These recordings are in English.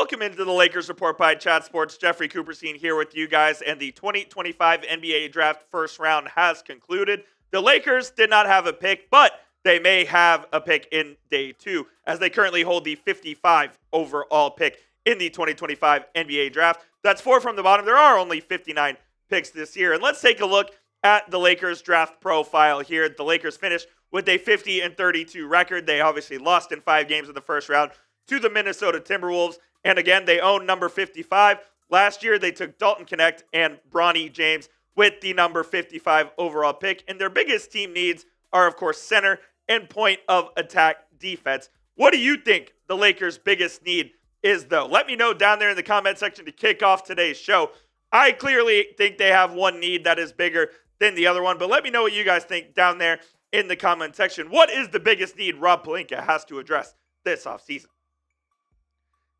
Welcome into the Lakers Report by Chat Sports. Jeffrey Cooperstein here with you guys, and the 2025 NBA Draft first round has concluded. The Lakers did not have a pick, but they may have a pick in day two, as they currently hold the 55 overall pick in the 2025 NBA Draft. That's four from the bottom. There are only 59 picks this year, and let's take a look at the Lakers draft profile here. The Lakers finished with a 50-32 record. They obviously lost in 5 games in the first round to the Minnesota Timberwolves. And again, they own number 55. Last year, they took Dalton Knecht and Bronny James with the number 55 overall pick. And their biggest team needs are, of course, center and point of attack defense. What do you think the Lakers' biggest need is, though? Let me know down there in the comment section to kick off today's show. I clearly think they have one need that is bigger than the other one, but let me know what you guys think down there in the comment section. What is the biggest need Rob Pelinka has to address this offseason?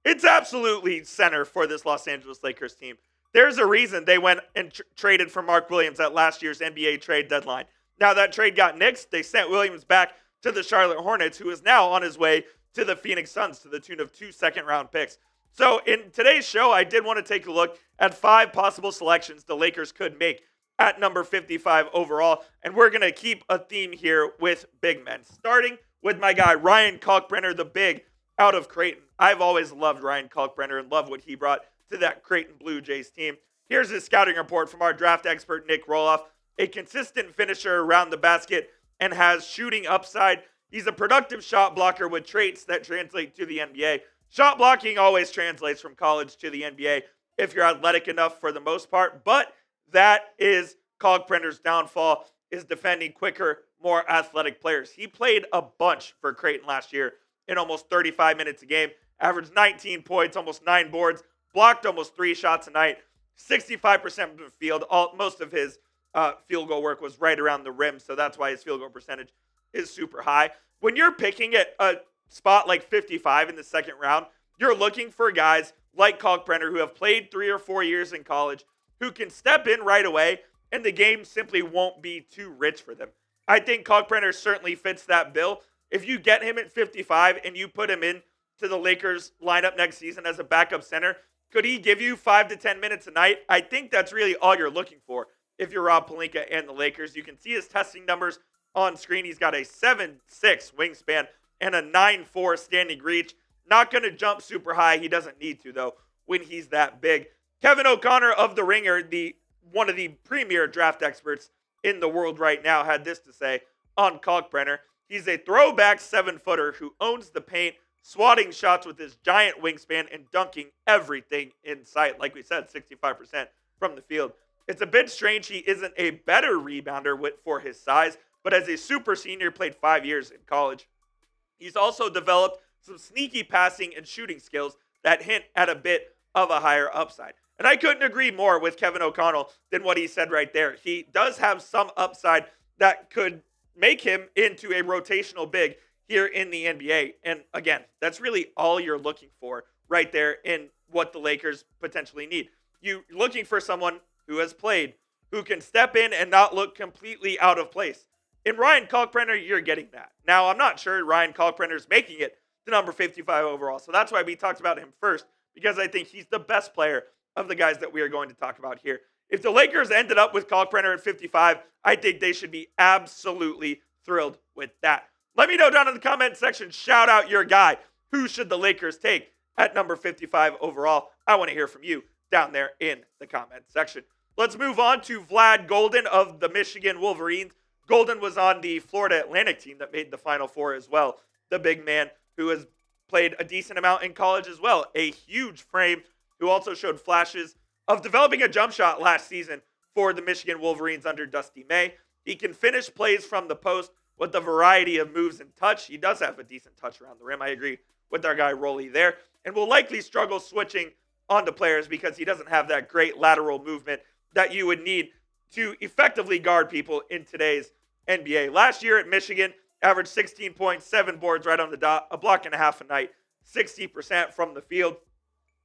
It's absolutely center for this Los Angeles Lakers team. There's a reason they went and traded for Mark Williams at last year's NBA trade deadline. Now that trade got nixed. They sent Williams back to the Charlotte Hornets, who is now on his way to the Phoenix Suns to the tune of 2 second-round picks. So in today's show, I did want to take a look at 5 possible selections the Lakers could make at number 55 overall. And we're going to keep a theme here with big men, starting with my guy, Ryan Kalkbrenner, the big out of Creighton. I've always loved Ryan Kalkbrenner and loved what he brought to that Creighton Blue Jays team. Here's his scouting report from our draft expert, Nick Roloff. A consistent finisher around the basket and has shooting upside. He's a productive shot blocker with traits that translate to the NBA. Shot blocking always translates from college to the NBA if you're athletic enough for the most part, but that is Kalkbrenner's downfall, is defending quicker, more athletic players. He played a bunch for Creighton last year in almost 35 minutes a game, averaged 19 points, almost 9 boards, blocked almost 3 shots a night, 65% from the field. Most of his field goal work was right around the rim, so that's why his field goal percentage is super high. When you're picking at a spot like 55 in the second round, you're looking for guys like Kalkbrenner who have played 3 or 4 years in college, who can step in right away, and the game simply won't be too rich for them. I think Kalkbrenner certainly fits that bill. If you get him at 55 and you put him in to the Lakers lineup next season as a backup center, could he give you 5 to 10 minutes a night? I think that's really all you're looking for if you're Rob Pelinka and the Lakers. You can see his testing numbers on screen. He's got a 7'6 wingspan and a 9'4 standing reach. Not going to jump super high. He doesn't need to, though, when he's that big. Kevin O'Connor of The Ringer, one of the premier draft experts in the world right now, had this to say on Kalkbrenner. He's a throwback 7-footer who owns the paint, swatting shots with his giant wingspan and dunking everything in sight. Like we said, 65% from the field. It's a bit strange he isn't a better rebounder for his size, but as a super senior, played 5 years in college. He's also developed some sneaky passing and shooting skills that hint at a bit of a higher upside. And I couldn't agree more with Kevin O'Connell than what he said right there. He does have some upside that could make him into a rotational big here in the NBA. And again, that's really all you're looking for right there in what the Lakers potentially need. You're looking for someone who has played, who can step in and not look completely out of place. In Ryan Kalkbrenner, you're getting that. Now, I'm not sure Ryan Kalkbrenner is making it to number 55 overall. So that's why we talked about him first, because I think he's the best player of the guys that we are going to talk about here. If the Lakers ended up with Kalkbrenner at 55, I think they should be absolutely thrilled with that. Let me know down in the comment section. Shout out your guy. Who should the Lakers take at number 55 overall? I want to hear from you down there in the comment section. Let's move on to Vlad Golden of the Michigan Wolverines. Golden was on the Florida Atlantic team that made the Final Four as well. The big man who has played a decent amount in college as well. A huge frame who also showed flashes of developing a jump shot last season for the Michigan Wolverines under Dusty May. He can finish plays from the post with a variety of moves and touch. He does have a decent touch around the rim. I agree with our guy Rolly there. And will likely struggle switching onto players because he doesn't have that great lateral movement that you would need to effectively guard people in today's NBA. Last year at Michigan, averaged 16 points, 7 boards right on the dot, a block and a half a night, 60% from the field.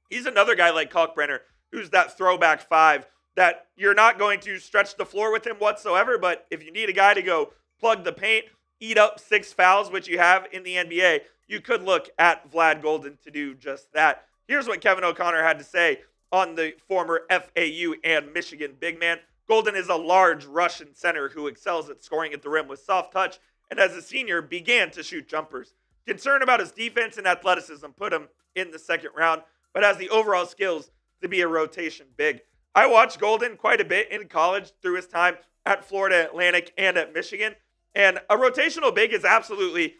He's another guy like Kalkbrenner who's that throwback 5 that you're not going to stretch the floor with him whatsoever, but if you need a guy to go plug the paint, eat up 6 fouls, which you have in the NBA, you could look at Vlad Golden to do just that. Here's what Kevin O'Connor had to say on the former FAU and Michigan big man. Golden is a large Russian center who excels at scoring at the rim with soft touch, and as a senior began to shoot jumpers. Concern about his defense and athleticism put him in the second round, but has the overall skills to be a rotation big. I watched Golden quite a bit in college through his time at Florida Atlantic and at Michigan, and a rotational big is absolutely,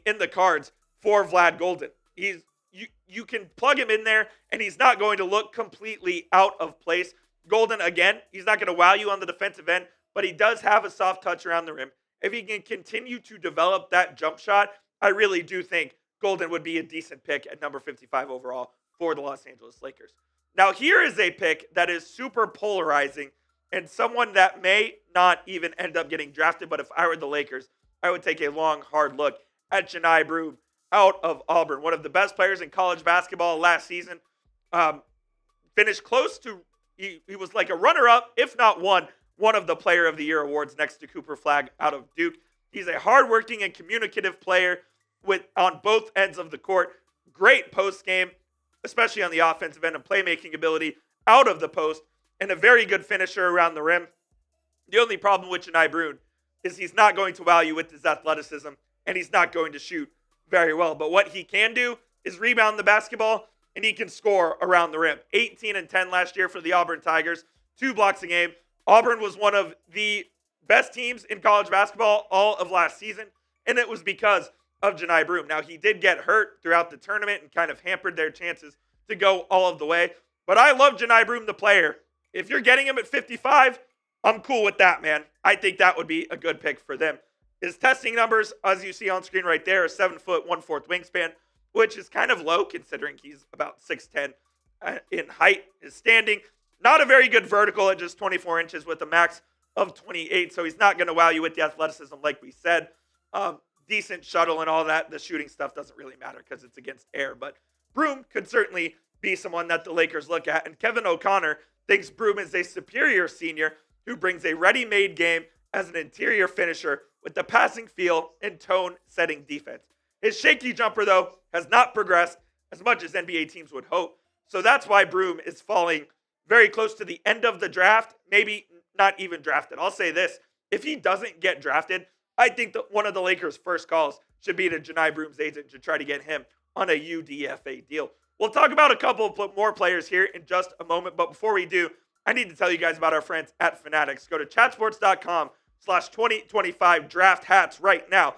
in the cards for Vlad Golden. You can plug him in there, and he's not going to look completely out of place. Golden, again, he's not going to wow you on the defensive end, but he does have a soft touch around the rim. If he can continue to develop that jump shot, I really do think Golden would be a decent pick at number 55 overall for the Los Angeles Lakers. Now, here is a pick that is super polarizing and someone that may not even end up getting drafted, but if I were the Lakers, I would take a long, hard look at Johni Broome out of Auburn, one of the best players in college basketball last season. Finished close to, he was like a runner-up, if not one of the Player of the Year awards next to Cooper Flagg out of Duke. He's a hardworking and communicative player on both ends of the court. Great post game, especially on the offensive end, and playmaking ability out of the post, and a very good finisher around the rim. The only problem with Johni Broome is he's not going to wow you with his athleticism, and he's not going to shoot very well. But what he can do is rebound the basketball, and he can score around the rim. 18 and 10 last year for the Auburn Tigers, 2 blocks a game. Auburn was one of the best teams in college basketball all of last season, and it was because of Johni Broome. Now, he did get hurt throughout the tournament and kind of hampered their chances to go all of the way. But I love Johni Broome, the player. If you're getting him at 55, I'm cool with that, man. I think that would be a good pick for them. His testing numbers, as you see on screen right there, are 7 foot, 1/4 wingspan, which is kind of low considering he's about 6'10 in height. His standing, not a very good vertical at just 24 inches with a max of 28, so he's not going to wow you with the athleticism like we said. Decent shuttle and all that. The shooting stuff doesn't really matter because it's against air, but Broome could certainly be someone that the Lakers look at, and Kevin O'Connor thinks Broome is a superior senior who brings a ready-made game as an interior finisher with the passing feel and tone-setting defense. His shaky jumper, though, has not progressed as much as NBA teams would hope, so that's why Broome is falling very close to the end of the draft, maybe not even drafted. I'll say this, if he doesn't get drafted, I think that one of the Lakers' first calls should be to Johni Broome's agent to try to get him on a UDFA deal. We'll talk about a couple more players here in just a moment, but before we do, I need to tell you guys about our friends at Fanatics. Go to chatsports.com/2025 draft hats right now.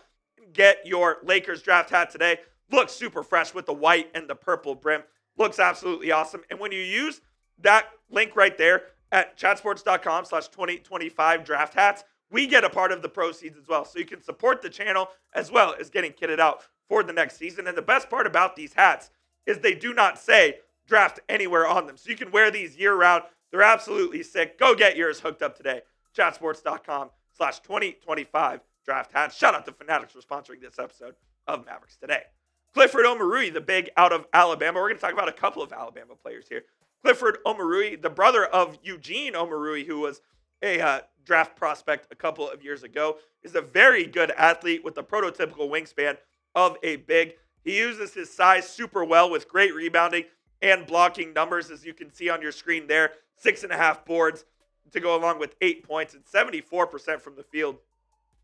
Get your Lakers draft hat today. Looks super fresh with the white and the purple brim. Looks absolutely awesome. And when you use that link right there at chatsports.com/2025 draft hats, we get a part of the proceeds as well. So you can support the channel as well as getting kitted out for the next season. And the best part about these hats is they do not say draft anywhere on them. So you can wear these year round. They're absolutely sick. Go get yours hooked up today. Chatsports.com/2025 draft hats. Shout out to Fanatics for sponsoring this episode of Mavericks Today. Clifford Omarui, the big out of Alabama. We're going to talk about a couple of Alabama players here. Clifford Omarui, the brother of Eugene Omarui, who was a draft prospect a couple of years ago, is a very good athlete with the prototypical wingspan of a big. He uses his size super well with great rebounding and blocking numbers, as you can see on your screen there. 6.5 boards to go along with 8 points and 74% from the field.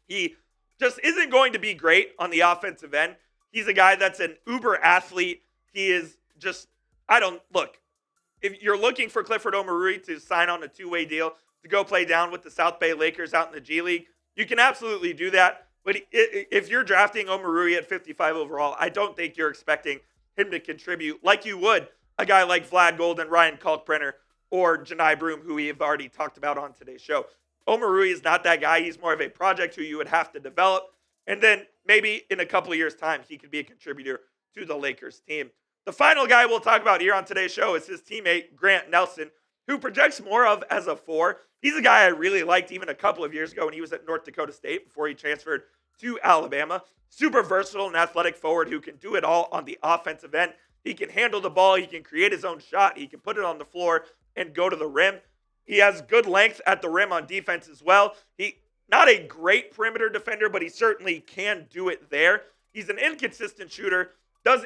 He just isn't going to be great on the offensive end. He's a guy that's an uber athlete. He is just, if you're looking for Clifford Omarui to sign on a 2-way deal to go play down with the South Bay Lakers out in the G League, you can absolutely do that. But if you're drafting Omarui at 55 overall, I don't think you're expecting him to contribute like you would a guy like Vlad Golden, Ryan Kalkbrenner, or Johni Broome, who we have already talked about on today's show. Omarui is not that guy. He's more of a project who you would have to develop. And then maybe in a couple of years' time, he could be a contributor to the Lakers team. The final guy we'll talk about here on today's show is his teammate, Grant Nelson, who projects more of as a 4. He's a guy I really liked even a couple of years ago when he was at North Dakota State before he transferred to Alabama. Super versatile and athletic forward who can do it all on the offensive end. He can handle the ball. He can create his own shot. He can put it on the floor and go to the rim. He has good length at the rim on defense as well. He not a great perimeter defender, but he certainly can do it there. He's an inconsistent shooter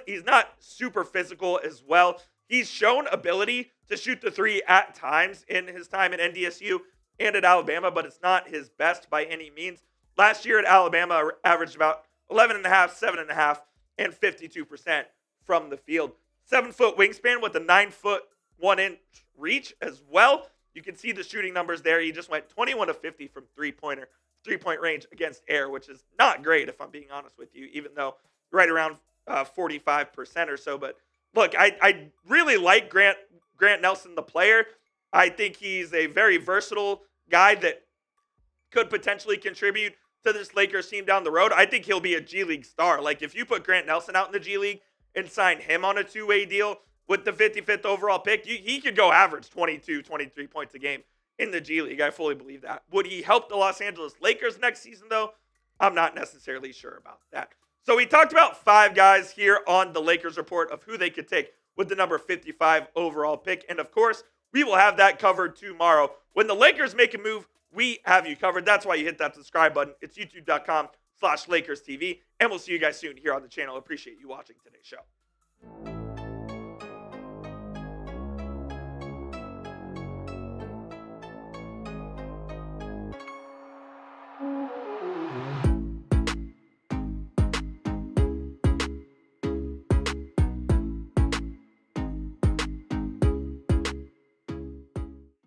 He's not super physical as well. He's shown ability to shoot the three at times in his time at NDSU and at Alabama, but it's not his best by any means. Last year at Alabama, averaged about 11.5, 7.5, and 52% from the field. 7-foot wingspan with a 9-foot 1-inch reach as well. You can see the shooting numbers there. He just went 21 of 50 from three-point range against air, which is not great if I'm being honest with you, even though right around 45% or so. But look, I really like Grant Nelson, the player. I think he's a very versatile guy that could potentially contribute to this Lakers team down the road. I think he'll be a G League star. Like, if you put Grant Nelson out in the G League and sign him on a two-way deal with the 55th overall pick, he could go average 22, 23 points a game in the G League. I fully believe that. Would he help the Los Angeles Lakers next season, though? I'm not necessarily sure about that. So we talked about 5 guys here on the Lakers report of who they could take with the number 55 overall pick. And, of course, we will have that covered tomorrow. When the Lakers make a move, we have you covered. That's why you hit that subscribe button. It's youtube.com/LakersTV. And we'll see you guys soon here on the channel. Appreciate you watching today's show.